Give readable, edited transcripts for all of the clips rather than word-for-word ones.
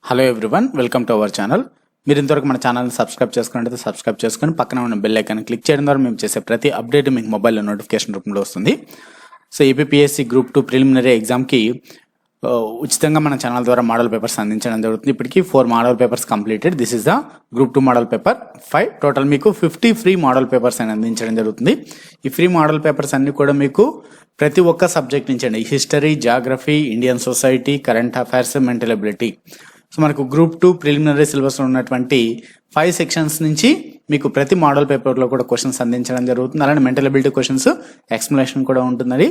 Hello everyone, welcome to our channel. మీరు ఇంతవరకు మన ఛానల్ని సబ్స్క్రైబ్ చేసుకున్నట్లయితే సబ్స్క్రైబ్ చేసుకొని పక్కన ఉన్న బెల్ ఐకాన్ క్లిక్ చేయడం ద్వారా మేము చేసే ప్రతి అప్డేట్ మీకు మొబైల్లో నోటిఫికేషన్ రూపంలో వస్తుంది. సో ఏపీఎస్సీ గ్రూప్ 2 ప్రిలిమినరీ ఎగ్జామ్కి ఉచితంగా మన ఛానల్ ద్వారా మోడల్ పేపర్స్ అందించడం జరుగుతుంది. ఇప్పటికీ 4 model papers completed. This is the group 2 model paper 5. Total మీకు 50 ఫ్రీ మోడల్ పేపర్స్ అని అందించడం జరుగుతుంది. ఈ ఫ్రీ మోడల్ పేపర్స్ అన్ని కూడా మీకు ప్రతి ఒక్క సబ్జెక్ట్ నుంచి అండి, history, geography, Indian society, current affairs, mental ability. So మనకు గ్రూప్ 2 ప్రిలిమినరీ సిలబస్లో ఉన్నటువంటి 5 సెక్షన్స్ నుంచి మీకు ప్రతి మోడల్ పేపర్లో కూడా క్వశ్చన్స్ అందించడం జరుగుతుంది. అలానే మెంటల్ ఎబిలిటీ క్వశ్చన్స్, ఎక్స్ప్లెనేషన్ కూడా ఉంటుందని.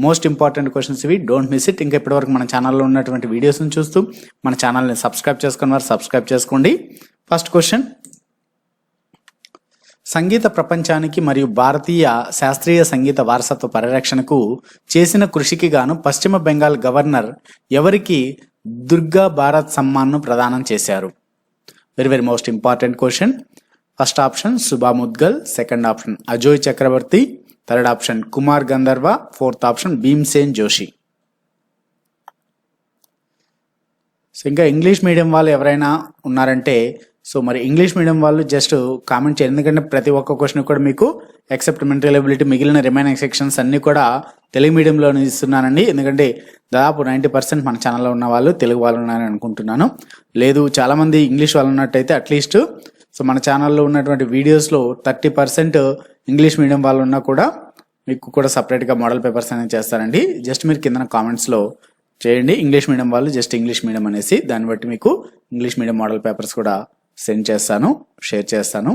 మోస్ట్ ఇంపార్టెంట్ క్వశ్చన్స్ ఇవి, డోంట్ మిస్ ఇట్. ఇంకా ఇప్పటివరకు మన ఛానల్లో ఉన్నటువంటి వీడియోస్ని చూస్తూ మన ఛానల్ని సబ్స్క్రైబ్ చేసుకున్న వారు సబ్స్క్రైబ్ చేసుకోండి. ఫస్ట్ క్వశ్చన్, సంగీత ప్రపంచానికి మరియు భారతీయ శాస్త్రీయ సంగీత వారసత్వ పరిరక్షణకు చేసిన కృషికి గాను పశ్చిమ బెంగాల్ గవర్నర్ ఎవరికి దుర్గా భారత్ సమ్మాన్ను ప్రదానం చేశారు? Very very most important question. First option Shubha Mudgal, second option Ajoy Chakravarty, third option Kumar Gandharva, fourth option Bhimsen Joshi. So ఇంకా ఇంగ్లీష్ మీడియం వాళ్ళు ఎవరైనా ఉన్నారంటే సో మరి ఇంగ్లీష్ మీడియం వాళ్ళు జస్ట్ కామెంట్ చేయండి, ఎందుకంటే ప్రతి ఒక్క క్వశ్చన్ కూడా మీకు ఎక్సెప్ట్ మెంటల్ ఎబిలిటీ మిగిలిన రిమైనింగ్ సెక్షన్స్ అన్ని కూడా తెలుగు మీడియంలో ఇస్తున్నానండి. ఎందుకంటే దాదాపు 90% మన ఛానల్లో ఉన్న వాళ్ళు తెలుగు వాళ్ళు ఉన్నారని అనుకుంటున్నాను. లేదు చాలామంది ఇంగ్లీష్ వాళ్ళు ఉన్నట్టయితే అట్లీస్ట్ సో మన ఛానల్లో ఉన్నటువంటి వీడియోస్లో 30% ఇంగ్లీష్ మీడియం వాళ్ళు ఉన్నా కూడా మీకు కూడా సపరేట్గా మోడల్ పేపర్స్ అనేది చేస్తారండి. జస్ట్ మీరు కింద కామెంట్స్లో చేయండి ఇంగ్లీష్ మీడియం వాళ్ళు, జస్ట్ ఇంగ్లీష్ మీడియం అనేసి. దాన్ని బట్టి మీకు ఇంగ్లీష్ మీడియం మోడల్ పేపర్స్ కూడా సెండ్ చేస్తాను, షేర్ చేస్తాను.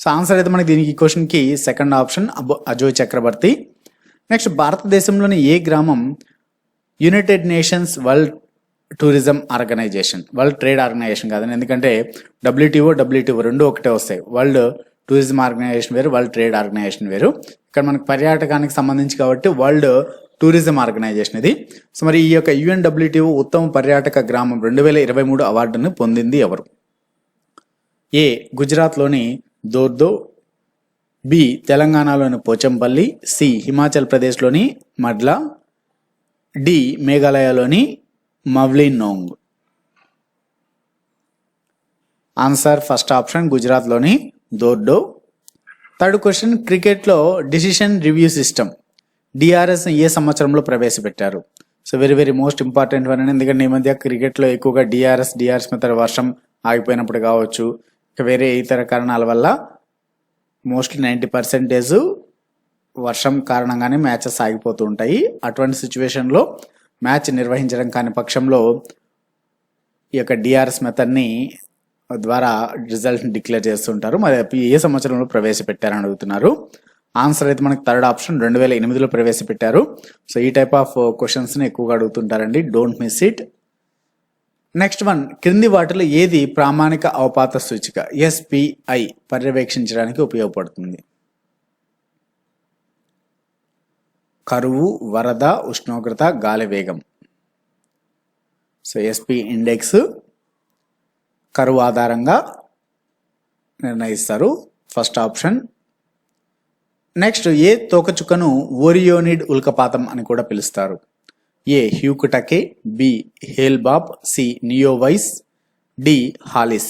సో ఆన్సర్ అయితే మనకి దీనికి ఈ క్వశ్చన్కి second option Ajoy Chakravarti. Next, భారతదేశంలోని ఏ గ్రామం united nations world tourism organisation, world trade organisation కాదండి, ఎందుకంటే డబ్ల్యూటీఓ రెండు ఒకటే వస్తాయి. వరల్డ్ టూరిజం ఆర్గనైజేషన్ వేరు, వరల్డ్ ట్రేడ్ ఆర్గనైజేషన్ వేరు. ఇక్కడ మనకు పర్యాటకానికి సంబంధించి కాబట్టి వరల్డ్ టూరిజం ఆర్గనైజేషన్ ఇది. సో మరి ఈ యొక్క యుఎన్డబ్ల్యూటీఓ ఉత్తమ పర్యాటక గ్రామం 2023 అవార్డును పొందింది ఎవరు? ఏ గుజరాత్లోని దోర్దో, బి తెలంగాణలోని పోచంపల్లి, సి హిమాచల్ ప్రదేశ్లోని మడ్లా, డి మేఘాలయలోని మవ్లినోంగ్. ఆన్సర్ ఫస్ట్ ఆప్షన్ గుజరాత్లోని దోర్డో. థర్డ్ క్వశ్చన్, క్రికెట్లో డిసిషన్ రివ్యూ సిస్టమ్ డిఆర్ఎస్ ఏ సంవత్సరంలో ప్రవేశపెట్టారు? So very very most important one, ఎందుకంటే ఈ మధ్య క్రికెట్లో ఎక్కువగా డిఆర్ఎస్ మెథడ్ వర్షం ఆగిపోయినప్పుడు కావచ్చు, ఇక వేరే ఇతర కారణాల వల్ల మోస్ట్లీ 90% వర్షం కారణంగానే మ్యాచెస్ ఆగిపోతూ ఉంటాయి. అటువంటి సిచ్యువేషన్లో మ్యాచ్ నిర్వహించడం కాని పక్షంలో ఈ యొక్క డిఆర్ఎస్ మెథడ్ని ద్వారా రిజల్ట్ని డిక్లేర్ చేస్తుంటారు. మరి ఏ సంవత్సరంలో ప్రవేశపెట్టారని అడుగుతున్నారు. ఆన్సర్ అయితే మనకి థర్డ్ ఆప్షన్ 2008లో ప్రవేశపెట్టారు. సో ఈ టైప్ ఆఫ్ క్వశ్చన్స్ని ఎక్కువగా అడుగుతుంటారండి, don't miss it. Next one, క్రింది వాటిలో ఏది ప్రామాణిక అవపాత సూచిక SPI పర్యవేక్షించడానికి ఉపయోగపడుతుంది? కరువు, వరద, ఉష్ణోగ్రత, గాలి వేగం. సో SP ఇండెక్స్ కరువు ఆధారంగా నిర్ణయిస్తారు, ఫస్ట్ ఆప్షన్. నెక్స్ట్, ఏ తోకచుక్కను ఓరియోనిడ్ ఉల్కపాతం అని కూడా పిలుస్తారు? A Hyakutake, B Hale Bopp, C Neowise, D Halley's.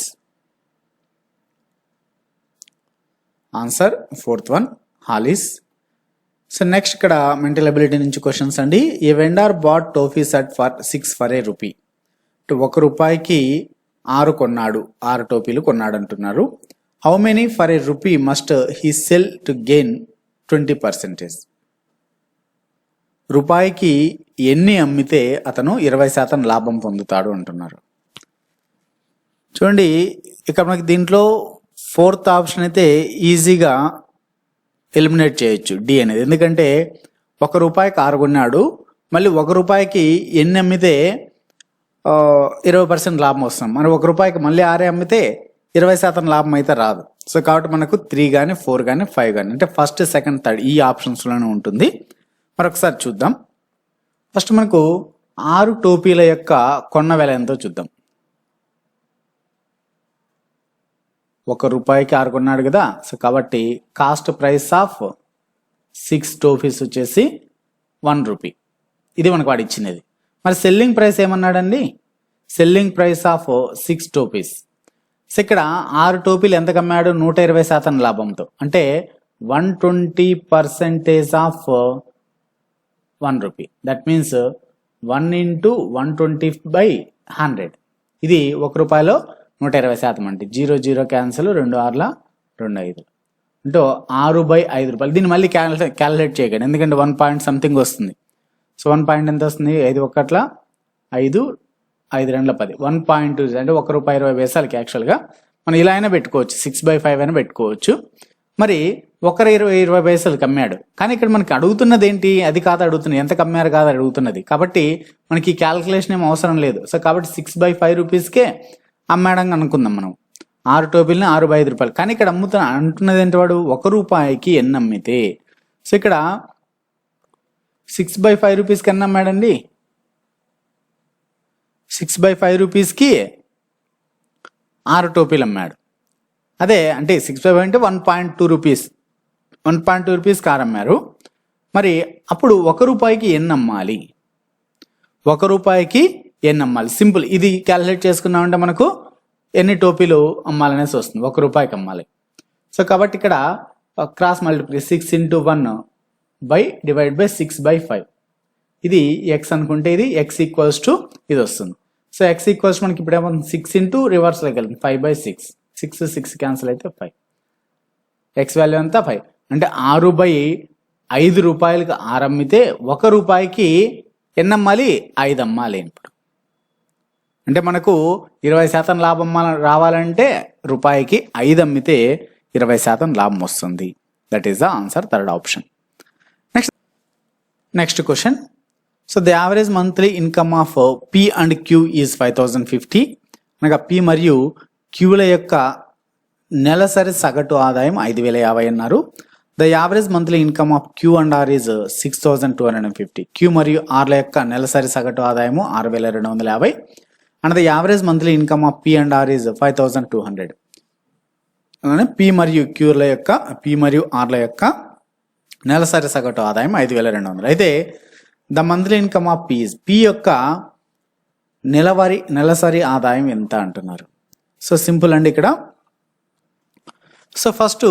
Answer fourth one, Halley's. So next ఇక్కడ మెంటల్ ఎబిలిటీ నుంచి క్వశ్చన్స్ అండి. A vendor bought toffees at for 6 for a rupee. ₹1కి 6 కొన్నాడు, 6 టోపీలు కొన్నాడు అంటున్నారు. How many for a rupee must he sell to gain 20%? రూపాయికి ఎన్ని అమ్మితే అతను 20% లాభం పొందుతాడు అంటున్నారు. చూడండి ఇక్కడ మనకి దీంట్లో ఫోర్త్ ఆప్షన్ అయితే ఈజీగా ఎలిమినేట్ చేయొచ్చు, డి అనేది. ఎందుకంటే ₹1కి 6 కొన్నాడు, మళ్ళీ ₹1కి ఎన్ని అమ్మితే 20% లాభం వస్తాం. మరి ₹1కి మళ్ళీ 6 అమ్మితే 20% లాభం అయితే రాదు. సో కాబట్టి మనకు 3 కానీ 4 కానీ 5 కానీ, అంటే ఫస్ట్, సెకండ్, థర్డ్ ఈ ఆప్షన్స్లోనే ఉంటుంది. మరొకసారి చూద్దాం. ఫస్ట్ మనకు 6 టోపీల యొక్క కొన్న వెల ఎంతో చూద్దాం. ₹1కి 6 కొన్నాడు కదా, సో కాబట్టి కాస్ట్ ప్రైస్ ఆఫ్ 6 టోపీస్ వచ్చేసి ₹1. ఇది మనకు వాడు ఇచ్చినది. మరి సెల్లింగ్ ప్రైస్ ఏమన్నాడండి? Selling price of 6 toffees. So ఇక్కడ 6 టోపీలు ఎంతకు అమ్మాడు? 120% లాభంతో, అంటే 120% of 1 rupee. That means 1 into 120/100. ఇది 1 రూపాయలో 120% అంటే 0 0 క్యాన్సల్, 2 6 2 5 అంటే 6/5 రూపాయలు. దీన్ని మళ్ళీ క్యాలిక్యులేట్ చేయకండి, ఎందుకంటే 1 పాయింట్ సంథింగ్ వస్తుంది. సో 1 పాయింట్ ఎంత వస్తుంది? 5 1 5 5 2 10 1.2 అంటే 1 రూపాయి 20 పైసలకి. యాక్చువల్గా మనం ఇలా అయినా పెట్టుకోవచ్చు, 6/5 అయినా పెట్టుకోవచ్చు. మరి 1 20 పైసలకి అమ్మాడు, కానీ ఇక్కడ మనకి అడుగుతున్నది ఏంటి? అది కాదు అడుగుతున్నది, ఎంత కమ్మారు కాదు అడుగుతున్నది. కాబట్టి మనకి క్యాల్కులేషన్ ఏం అవసరం లేదు. సో కాబట్టి 6/5 రూపీస్కే అమ్మాడని అనుకుందాం మనం. 6 టోపీలని 6/5 రూపాయలు. కానీ ఇక్కడ అంటున్నది ఏంటి వాడు? 1 రూపాయికి ఎన్ని అమ్మితే. సో ఇక్కడ 6/5 రూపీస్కి ఎన్ని అమ్మాడండి? 6/5 రూపీస్కి 6 టోపీలు అమ్మాడు. అదే అంటే 6/5 అంటే 1.2 రూపీస్, 1.2 రూపీస్కి 6 అమ్మారు. మరి అప్పుడు 1 రూపాయికి ఎన్ని అమ్మాలి? 1 రూపాయికి ఎన్ని అమ్మాలి? సింపుల్, ఇది క్యాలిక్యులేట్ చేసుకున్నామంటే మనకు ఎన్ని టోపీలు అమ్మాలనేసి వస్తుంది. 1 రూపాయికి అమ్మాలి. సో కాబట్టి ఇక్కడ cross multiply 6 into 1 divide by 6/5. ఇది ఎక్స్ అనుకుంటే ఇది ఎక్స్ ఈక్వల్స్ టు ఇది వస్తుంది. సో ఎక్స్ ఈక్వల్స్ మనకి ఇప్పుడు ఏమవుతుంది? 6 into రివర్స్లోకి వెళ్తుంది 5/6. 6 క్యాన్సిల్ అయితే 5. ఎక్స్ వాల్యూ అంతా 5 అంటే 6/5 రూపాయలకి 6 అమ్మితే 1 రూపాయికి ఎన్ని అమ్మాలి? 5 అమ్మాలి. ఇప్పుడు అంటే మనకు 20% లాభం రావాలంటే రూపాయికి 5 అమ్మితే 20% లాభం వస్తుంది. That is the answer, third option. Next question. So the average monthly income of P and Q is 5050. అనగా పి మరియు క్యూల యొక్క నెలసరి సగటు ఆదాయం 5050 అన్నారు. The average monthly income of Q and R is 6250. Q మరియు ఆర్ల యొక్క నెలసరి సగటు ఆదాయము 6250. And the average monthly income of P and R is 5200. P మరియు క్యూల యొక్క పి మరియు ఆర్ల యొక్క నెలసరి సగటు ఆదాయం 5200. అయితే the monthly income of P యొక్క నెలసరి ఆదాయం ఎంత అంటున్నారు. సో సింపుల్ అండి ఇక్కడ. So first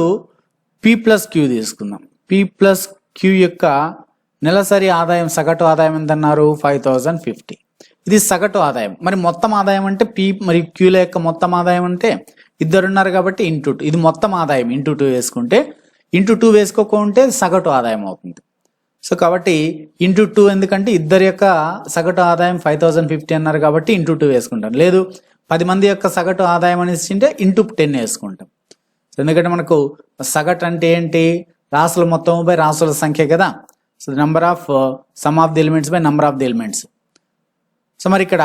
P plus Q తీసుకుందాం. పి ప్లస్ క్యూ యొక్క నెలసరి ఆదాయం సగటు ఆదాయం ఎంత అన్నారు? 5050. ఇది సగటు ఆదాయం. మరి మొత్తం ఆదాయం అంటే పి మరియు క్యూల యొక్క మొత్తం ఆదాయం అంటే ఇద్దరున్నారు కాబట్టి ఇంటూ 2. ఇది మొత్తం ఆదాయం ఇంటూ 2 వేసుకుంటే, ఇంటూ 2 వేసుకోకుంటే సగటు ఆదాయం అవుతుంది. సో కాబట్టి ఇంటూ 2 ఎందుకంటే ఇద్దరి యొక్క సగటు ఆదాయం 5050 అన్నారు కాబట్టి ఇంటూ 2 వేసుకుంటాం. లేదు 10 మంది యొక్క సగటు ఆదాయం అనేసి ఉంటే ఇంటూ 10 వేసుకుంటాం. సో ఎందుకంటే మనకు సగటు అంటే ఏంటి? రాసుల మొత్తం బై రాసుల సంఖ్య కదా. So number of some of the elements by number of the elements. So మరి ఇక్కడ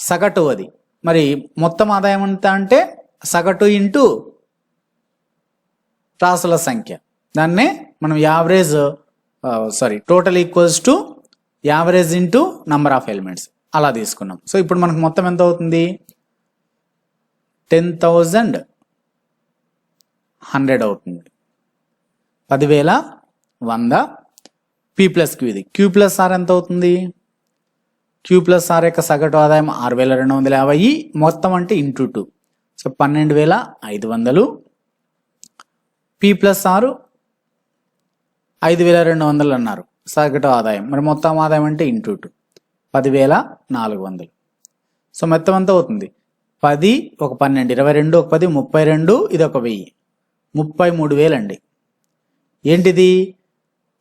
సగటు అది. మరి మొత్తం ఆదాయం ఎంత అంటే సగటు ఇంటూ రాసుల సంఖ్య. దాన్నే మనం average total equals to average into number of elements అలా తీసుకున్నాం. సో ఇప్పుడు మనకు మొత్తం ఎంత అవుతుంది? 10,100 అవుతుంది. 10,100 పి ప్లస్ క్యూ. ఇది క్యూ ప్లస్ ఆర్ ఎంత అవుతుంది? క్యూ ప్లస్ ఆర్ యొక్క సగటు ఆదాయం 6250. మొత్తం అంటే ఇంటూ 2. సో 12,500. పి ప్లస్ ఆరు 5,200 అన్నారు సగటు ఆదాయం. మరి మొత్తం ఆదాయం అంటే ఇంటూ 2 10,400. సో మొత్తం ఎంత అవుతుంది? 10 ఒక 12 22 ఒక 10 32 ఇది ఒక 1000 33,000 అండి. ఏంటిది?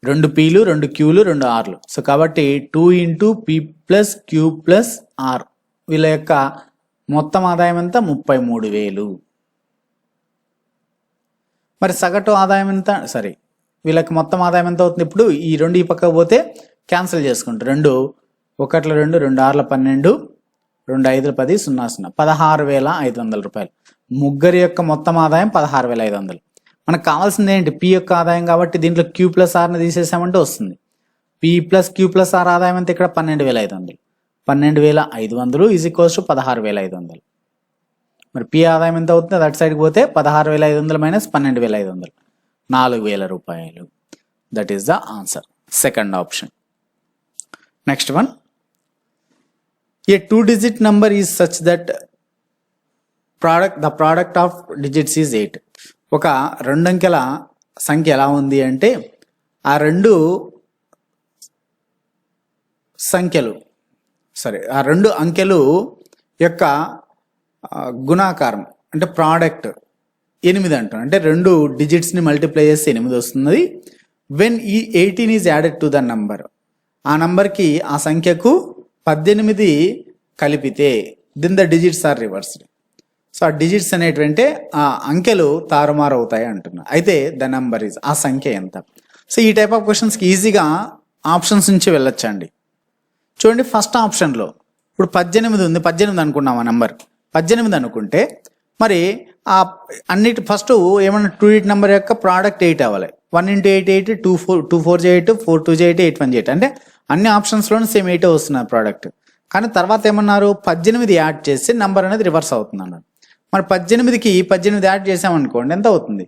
2 పీలు 2 క్యూలు 2 ఆర్లు. సో కాబట్టి 2 into P plus Q plus R వీళ్ళ యొక్క మొత్తం ఆదాయం ఎంత? 33,000. మరి సగటు ఆదాయం ఎంత? సరే వీళ్ళకి మొత్తం ఆదాయం ఎంత అవుతుంది? ఇప్పుడు ఈ 2 ఈ పక్కకు పోతే క్యాన్సిల్ చేసుకుంటారు. 2 1 2 2 6 12 2 5 10 0 16,500 రూపాయలు. ముగ్గురి యొక్క మొత్తం ఆదాయం 16,500. మనకు కావాల్సింది ఏంటి? పి యొక్క ఆదాయం కాబట్టి దీంట్లో క్యూ ప్లస్ ఆర్ని తీసేసామంటే వస్తుంది. P plus Q plus R ఆదాయం అంతా ఇక్కడ 12,500. 12,500 ఈజ్ ఈక్వల్స్ టు 16,500. మరి పి ఆదాయం ఎంత అవుతుంది? అటు సైడ్కి పోతే 16,500 మైనస్ 12,500 4,000 రూపాయలు. That is the answer, second option. Next one. A 2-digit number is such that the product of digits is 8. ఒక 2 అంకెల సంఖ్య ఎలా ఉంది అంటే ఆ రెండు అంకెలు యొక్క గుణాకారం అంటే ప్రోడక్ట్ 8 అంటాం. అంటే 2 డిజిట్స్ని మల్టిప్లై చేస్తే 8 వస్తుంది. వెన్ ఈ 18 is added to the number, ఆ నంబర్కి ఆ సంఖ్యకు 18 కలిపితే then the digits are reversed. So ఆ డిజిట్స్ అనేటువంటి ఆ అంకెలు తారుమారు అవుతాయి అంటున్నా. అయితే ద నంబర్ ఈజ్, ఆ సంఖ్య ఎంత. సో ఈ టైప్ ఆఫ్ క్వశ్చన్స్కి ఈజీగా ఆప్షన్స్ నుంచి వెళ్ళొచ్చండి. చూడండి, ఫస్ట్ ఆప్షన్లో ఇప్పుడు 18 ఉంది, 18 అనుకున్నాం. ఆ నెంబర్ 18 అనుకుంటే మరి ఆ అన్నిటి ఫస్ట్ ఏమన్నా 2 digit నెంబర్ యొక్క ప్రోడక్ట్ 8 అవ్వాలి. 1 × 8 8, 2 4 8, 4 2 8, 8 1 8. అంటే అన్ని ఆప్షన్స్లోనూ సేమ్ 8 వస్తున్నారు ప్రోడక్ట్. కానీ తర్వాత ఏమన్నారు, 18 యాడ్ చేస్తే నెంబర్ అనేది రివర్స్ అవుతుంది అన్నారు. మరి 18కి 18 యాడ్ చేసామనుకోండి, ఎంత అవుతుంది?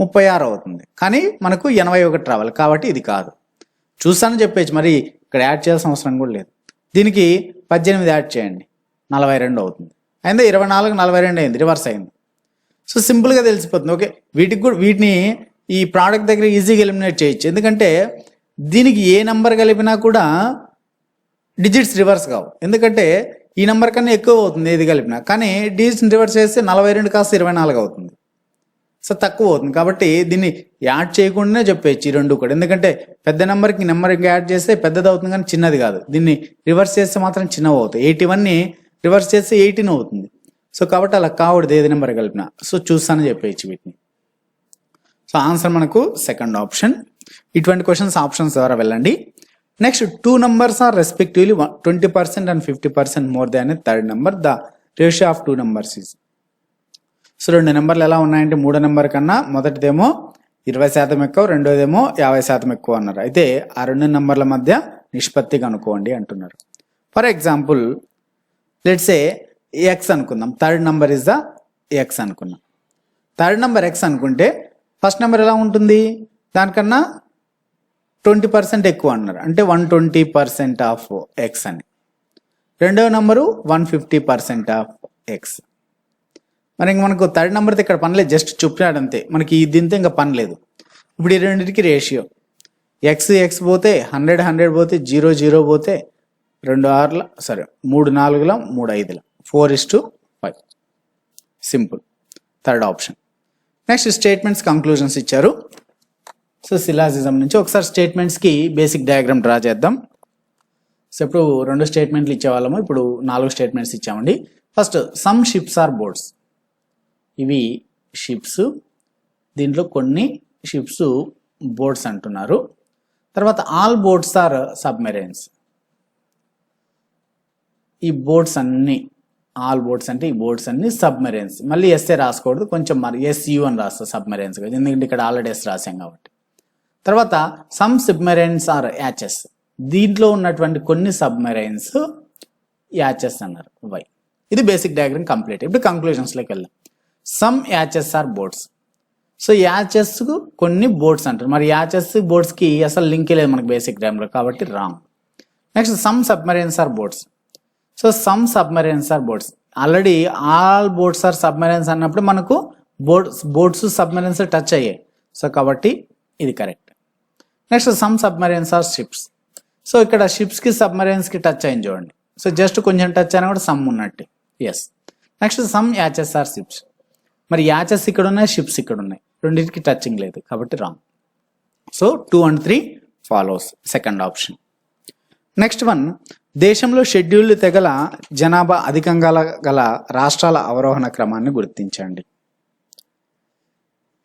36 అవుతుంది. కానీ మనకు 81 రావాలి, కాబట్టి ఇది కాదు. చూసాను చెప్పేసి మరి ఇక్కడ యాడ్ చేయాల్సిన అవసరం కూడా లేదు. దీనికి 18 యాడ్ చేయండి, 42 అవుతుంది. అయిందా? 24 42 అయింది, రివర్స్ అయింది. సో సింపుల్గా తెలిసిపోతుంది. ఓకే, వీటిని ఈ ప్రోడక్ట్ దగ్గర ఈజీగా ఎలిమినేట్ చేయొచ్చు. ఎందుకంటే దీనికి ఏ నెంబర్ కలిపినా కూడా డిజిట్స్ రివర్స్ కావు. ఎందుకంటే ఈ నెంబర్ కన్నా ఎక్కువ అవుతుంది ఏది కలిపినా. కానీ డిజిట్స్ని రివర్స్ చేస్తే 42 కాస్త 24 అవుతుంది. సో తక్కువ అవుతుంది. కాబట్టి దీన్ని యాడ్ చేయకుండానే చెప్పేయచ్చు ఈ రెండు కూడా. ఎందుకంటే పెద్ద నెంబర్కి నెంబర్ యాడ్ చేస్తే పెద్దది అవుతుంది, కానీ చిన్నది కాదు. దీన్ని రివర్స్ చేస్తే మాత్రం చిన్నవి అవుతాయి. 81ని రివర్స్ చేస్తే 18 అవుతుంది. సో కాబట్టి అలా కావడదు ఏది నెంబర్ కలిపినా. సో చూస్తానని చెప్పేయచ్చు వీటిని. సో ఆన్సర్ మనకు సెకండ్ ఆప్షన్. ఇటువంటి క్వశ్చన్స్ ఆప్షన్స్ ద్వారా వెళ్ళండి. Next, 2 numbers are respectively 20% and 50% more than a third number. The ratio of 2 numbers is. So 2 నెంబర్లు ఎలా ఉన్నాయంటే, 3 నెంబర్ కన్నా మొదటిదేమో 20% ఎక్కువ, రెండోదేమో 50% ఎక్కువ అన్నారు. అయితే ఆ 2 నెంబర్ల మధ్య నిష్పత్తి కనుక్కోండి అంటున్నారు. For example let's a x అనుకుందాం. Third number is the x అనుకున్నాం. థర్డ్ నెంబర్ ఎక్స్ అనుకుంటే ఫస్ట్ నెంబర్ ఎలా ఉంటుంది, దానికన్నా 20% ఎక్కువ అన్నారు. అంటే 120% ఆఫ్ ఎక్స్ అని. రెండవ నెంబరు 150% ఆఫ్ ఎక్స్. మరి ఇంక మనకు థర్డ్ నెంబర్తో ఇక్కడ పని లేదు, జస్ట్ చూపినాడు అంతే. మనకి దీంతో ఇంకా పని లేదు. ఇప్పుడు ఈ రెండింటికి రేషియో ఎక్స్ పోతే 100 100 పోతే 0 0 పోతే 2 6 3 4 3 5 4:5. Simple, third option. Next statements conclusions ఇచ్చారు. సో సిలాజిజం నుంచి ఒకసారి స్టేట్మెంట్స్కి బేసిక్ డయాగ్రామ్ డ్రా చేద్దాం. సో ఇప్పుడు 2 స్టేట్మెంట్లు ఇచ్చేవాళ్ళము, ఇప్పుడు 4 స్టేట్మెంట్స్ ఇచ్చామండి. First, some ships are boats. ఇవి షిప్స్, దీంట్లో కొన్ని షిప్స్ బోట్స్ అంటున్నారు. తర్వాత ఆల్ బోట్స్ ఆర్ సబ్మెరైన్స్. ఈ బోట్స్ అన్ని, ఆల్ బోట్స్ అంటే ఈ బోట్స్ అన్ని సబ్మెరైన్స్. మళ్ళీ ఎస్ఏ రాసుకోవద్దు, కొంచెం మరి SU అని రాస్తా సబ్మెరైన్స్, ఎందుకంటే ఇక్కడ ఆల్రెడీ ఎస్ రాసాం కాబట్టి. తర్వాత సమ్ సబ్మెరైన్స్ ఆర్ యాచెస్. దీంట్లో ఉన్నటువంటి కొన్ని సబ్మెరైన్స్ యాచెస్ అన్నారు. వై? ఇది బేసిక్ డయాగ్రామ్ కంప్లీట్. ఇప్పుడు కంక్లూజన్స్లోకి వెళ్దాం. సమ్ యాచెస్ ఆర్ బోట్స్. సో యాచెస్ కొన్ని బోట్స్ అంటారు. మరి యాచెస్ బోట్స్కి అసలు లింకే లేదు మనకి బేసిక్ డయాగ్రామ్లో, కాబట్టి wrong. Next, some submarines are boats. So some submarines are boats. Already all boats are submarines అన్నప్పుడు మనకు బోట్స్ సబ్మెరైన్స్ టచ్ అయ్యాయి. సో కాబట్టి ఇది correct. Next, some submarines are ships. So ఇక్కడ షిప్స్కి సబ్మెరైన్స్కి టచ్ అయింది చూడండి. సో జస్ట్ కొంచెం టచ్ అయినా కూడా సమ్ ఉన్నట్టు. ఎస్. నెక్స్ట్, సమ్ యాచెస్ ఆర్ షిప్స్. మరి యాచెస్ ఇక్కడ ఉన్నాయి, షిప్స్ ఇక్కడ ఉన్నాయి, రెండింటికి టచింగ్ లేదు, కాబట్టి wrong. So 2 and 3 follows, second option. Next one, దేశంలో షెడ్యూల్డ్ తెగల జనాభా అధికంగా గల రాష్ట్రాల అవరోహణ క్రమాన్ని గుర్తించండి.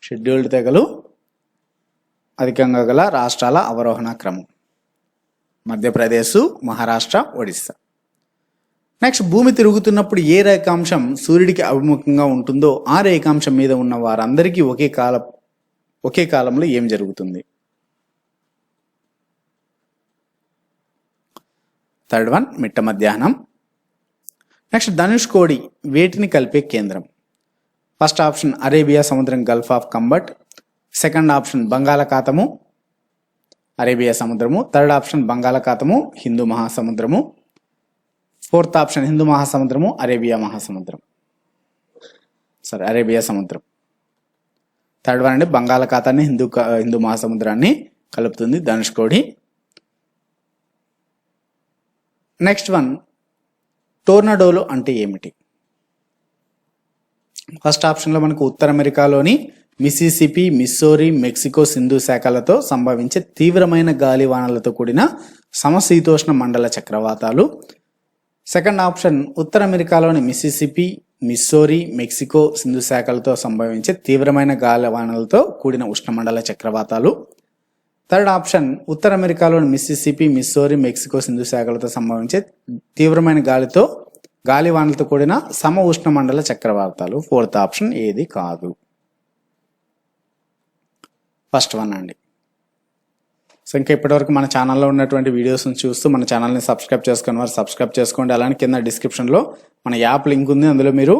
షెడ్యూల్డ్ తెగలు అధికంగా గల రాష్ట్రాల అవరోహణ క్రమం: మధ్యప్రదేశ్, మహారాష్ట్ర, ఒడిస్సా. నెక్స్ట్, భూమి తిరుగుతున్నప్పుడు ఏ రేఖాంశం సూర్యుడికి అభిముఖంగా ఉంటుందో ఆ రేఖాంశం మీద ఉన్న వారందరికీ ఒకే కాలంలో ఏం జరుగుతుంది? థర్డ్ వన్, మిట్ట మధ్యాహ్నం. నెక్స్ట్, ధనుష్ కోడి వేటిని కలిపే కేంద్రం? ఫస్ట్ ఆప్షన్ అరేబియా సముద్రం, gulf of Khambhat. Second option బంగాళాఖాతము, అరేబియా సముద్రము. థర్డ్ ఆప్షన్ బంగాళాఖాతము, హిందూ మహాసముద్రము. ఫోర్త్ ఆప్షన్ హిందూ మహాసముద్రము, అరేబియా మహాసముద్రం, అరేబియా సముద్రం. థర్డ్ వన్ అండి బంగాళాఖాతాన్ని హిందూ మహాసముద్రాన్ని కలుపుతుంది ధనుష్కోడి. నెక్స్ట్ వన్ టోర్నడోలు అంటే ఏమిటి? ఫస్ట్ ఆప్షన్లో మనకు ఉత్తర అమెరికాలోని మిసిసిపి, మిస్సోరి, మెక్సికో సింధు శాఖలతో సంభవించే తీవ్రమైన గాలివానలతో కూడిన సమశీతోష్ణ మండల చక్రవాతాలు. సెకండ్ ఆప్షన్ ఉత్తర అమెరికాలోని మిసిసిపి, మిస్సోరి, మెక్సికో సింధు శాఖలతో సంభవించే తీవ్రమైన గాలివానలతో కూడిన ఉష్ణమండల చక్రవాతాలు. థర్డ్ ఆప్షన్ ఉత్తర అమెరికాలోని మిసిసిపి, మిస్సోరి, మెక్సికో సింధు శాఖలతో సంభవించే తీవ్రమైన గాలివానలతో కూడిన సమ ఉష్ణమండల చక్రవాతాలు. ఫోర్త్ ఆప్షన్ ఏది కాదు. ఫస్ట్ వన్ అండి. సో ఇంకా ఇప్పటివరకు మన ఛానల్లో ఉన్నటువంటి వీడియోస్ని చూస్తూ మన ఛానల్ని సబ్స్క్రైబ్ చేసుకుని వారు సబ్స్క్రైబ్ చేసుకోండి. అలానే కింద డిస్క్రిప్షన్లో మన యాప్ లింక్ ఉంది, అందులో మీరు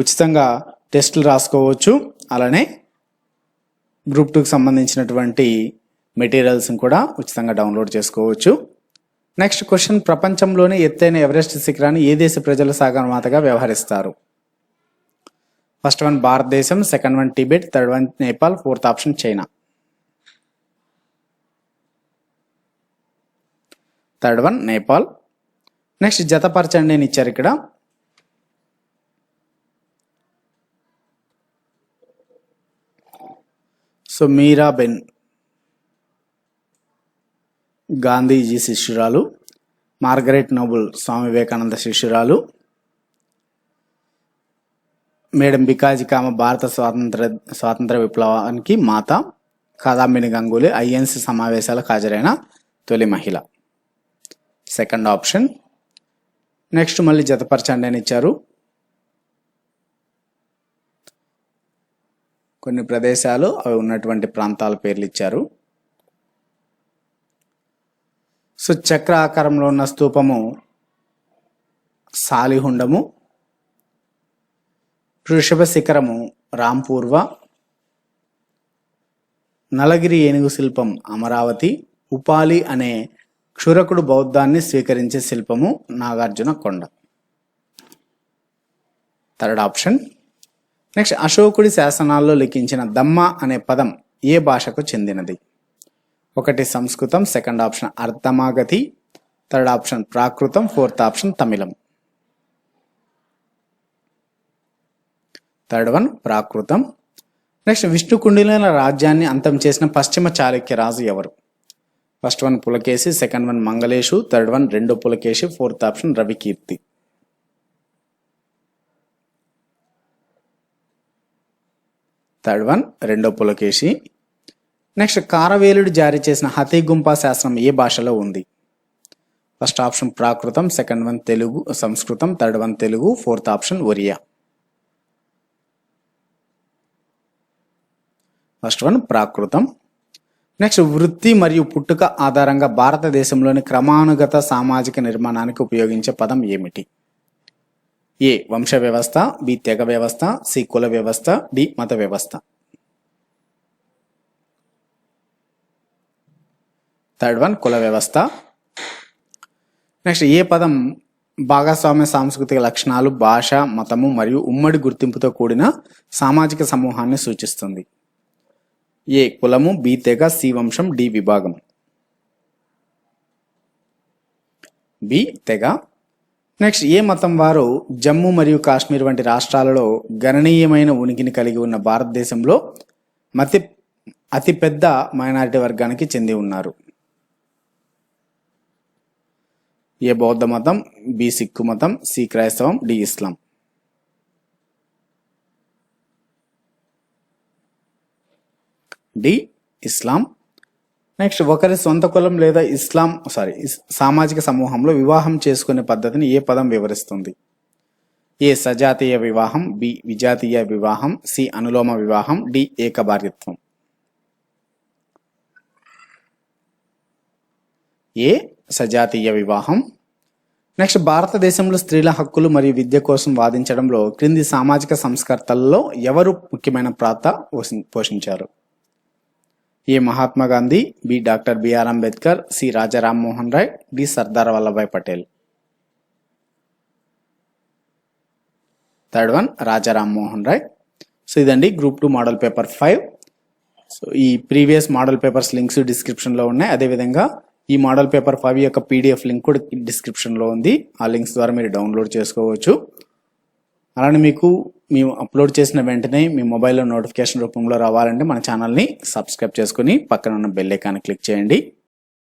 ఉచితంగా టెస్టులు రాసుకోవచ్చు. అలానే గ్రూప్ 2కి సంబంధించినటువంటి మెటీరియల్స్ని కూడా ఉచితంగా డౌన్లోడ్ చేసుకోవచ్చు. నెక్స్ట్ క్వశ్చన్, ప్రపంచంలోనే ఎత్తైన ఎవరెస్ట్ శిఖరాన్ని ఏ దేశ ప్రజలు సాగరమాతగా వ్యవహరిస్తారు? ఫస్ట్ వన్ భారతదేశం, second one Tibet, third one Nepal, fourth option China. Third one Nepal. Next జతపరచండి అని ఇచ్చారు ఇక్కడ. సో మీరాబెన్ గాంధీజీ శిష్యురాలు, మార్గరెట్ నోబుల్ స్వామి వివేకానంద శిష్యురాలు, మేడం బికాజీ కామ భారత స్వాతంత్ర విప్లవానికి మాత, కాదాంబిని గంగూలీ ఐఎన్సి సమావేశాలకు హాజరైన తొలి మహిళ. Second option. నెక్స్ట్ మళ్ళీ జతపరచండి అని ఇచ్చారు. కొన్ని ప్రదేశాలు అవి ఉన్నటువంటి ప్రాంతాల పేర్లు ఇచ్చారు. సో చక్ర ఆకారంలో ఉన్న స్తూపము సాలిహుండము, వృషభ శిఖరము రాంపూర్వ, నలగిరి ఏనుగు శిల్పం అమరావతి, ఉపాలి అనే క్షురకుడు బౌద్ధాన్ని స్వీకరించే శిల్పము Nagarjuna Konda. Third option. Next అశోకుడి శాసనాల్లో లిఖించిన దమ్మ అనే పదం ఏ భాషకు చెందినది? ఒకటి సంస్కృతం, second option Ardhamagadhi, third option ప్రాకృతం, ఫోర్త్ ఆప్షన్ తమిళం. థర్డ్ వన్ ప్రాకృతం. నెక్స్ట్ విష్ణు కుండినుల రాజ్యాన్ని అంతం చేసిన పశ్చిమ చాళుక్య రాజు ఎవరు? First one Pulakeshi, second one Mangalesha, third one రెండో Pulakeshi, fourth option Ravikirti. Third one రెండో పులకేశి. నెక్స్ట్ కారవేలుడు జారీ చేసిన హతిగుంపా శాసనం ఏ భాషలో ఉంది? ఫస్ట్ ఆప్షన్ ప్రాకృతం, సెకండ్ వన్ తెలుగు సంస్కృతం, third one Telugu, fourth option Oriya. First one ప్రాకృతం. నెక్స్ట్ వృత్తి మరియు పుట్టుక ఆధారంగా భారతదేశంలోని క్రమానుగత సామాజిక నిర్మాణానికి ఉపయోగించే పదం ఏమిటి? ఏ వంశ వ్యవస్థ, బి తెగ వ్యవస్థ, సి కుల వ్యవస్థ, డి మత వ్యవస్థ. థర్డ్ వన్ కుల వ్యవస్థ. నెక్స్ట్ ఏ పదం భాగస్వామ్య సాంస్కృతిక లక్షణాలు, భాష, మతము మరియు ఉమ్మడి గుర్తింపుతో కూడిన సామాజిక సమూహాన్ని సూచిస్తుంది? ఏ కులము, బి తెగ, సి వంశం, డి విభాగం. బి తెగ. నెక్స్ట్ ఏ మతం వారు జమ్మూ మరియు కాశ్మీర్ వంటి రాష్ట్రాలలో గణనీయమైన ఉనికిని కలిగి ఉన్న భారతదేశంలో అతిపెద్ద మైనారిటీ వర్గానికి చెంది ఉన్నారు? ఏ బౌద్ధ మతం, బి సిక్కు మతం, సి క్రైస్తవం, డి ఇస్లాం. డి ఇస్లాం. నెక్స్ట్ ఒకరి సొంత కులం లేదా సామాజిక సమూహంలో వివాహం చేసుకునే పద్ధతిని ఏ పదం వివరిస్తుంది? ఏ సజాతీయ వివాహం, బి విజాతీయ వివాహం, సి అనులోమ వివాహం, డి ఏకభార్యత్వం. ఏ సజాతీయ వివాహం. నెక్స్ట్ భారతదేశంలో స్త్రీల హక్కులు మరియు విద్య కోసం వాదించడంలో క్రింది సామాజిక సంస్కర్తల్లో ఎవరు ముఖ్యమైన పాత్ర పోషించారు? A Mahatma Gandhi, B doctor B R Ambedkar, C Raja Rammohan Roy, D Sardar Vallabhbhai Patel. Third one Raja Rammohan Roy. So ఇదండి గ్రూప్ 2 మోడల్ పేపర్ 5. సో ఈ ప్రీవియస్ మోడల్ పేపర్స్ లింక్స్ డిస్క్రిప్షన్లో ఉన్నాయి. అదేవిధంగా ఈ మోడల్ పేపర్ 5 యొక్క పీడిఎఫ్ లింక్ కూడా డిస్క్రిప్షన్లో ఉంది. ఆ లింక్స్ ద్వారా మీరు డౌన్లోడ్ చేసుకోవచ్చు. అలానే మీకు మేము అప్లోడ్ చేసిన వెంటనే మీ మొబైల్లో నోటిఫికేషన్ రూపంలో రావాలంటే మన ఛానల్ని సబ్స్క్రైబ్ చేసుకుని పక్కన ఉన్న బెల్ ఐకాన్ క్లిక్ చేయండి.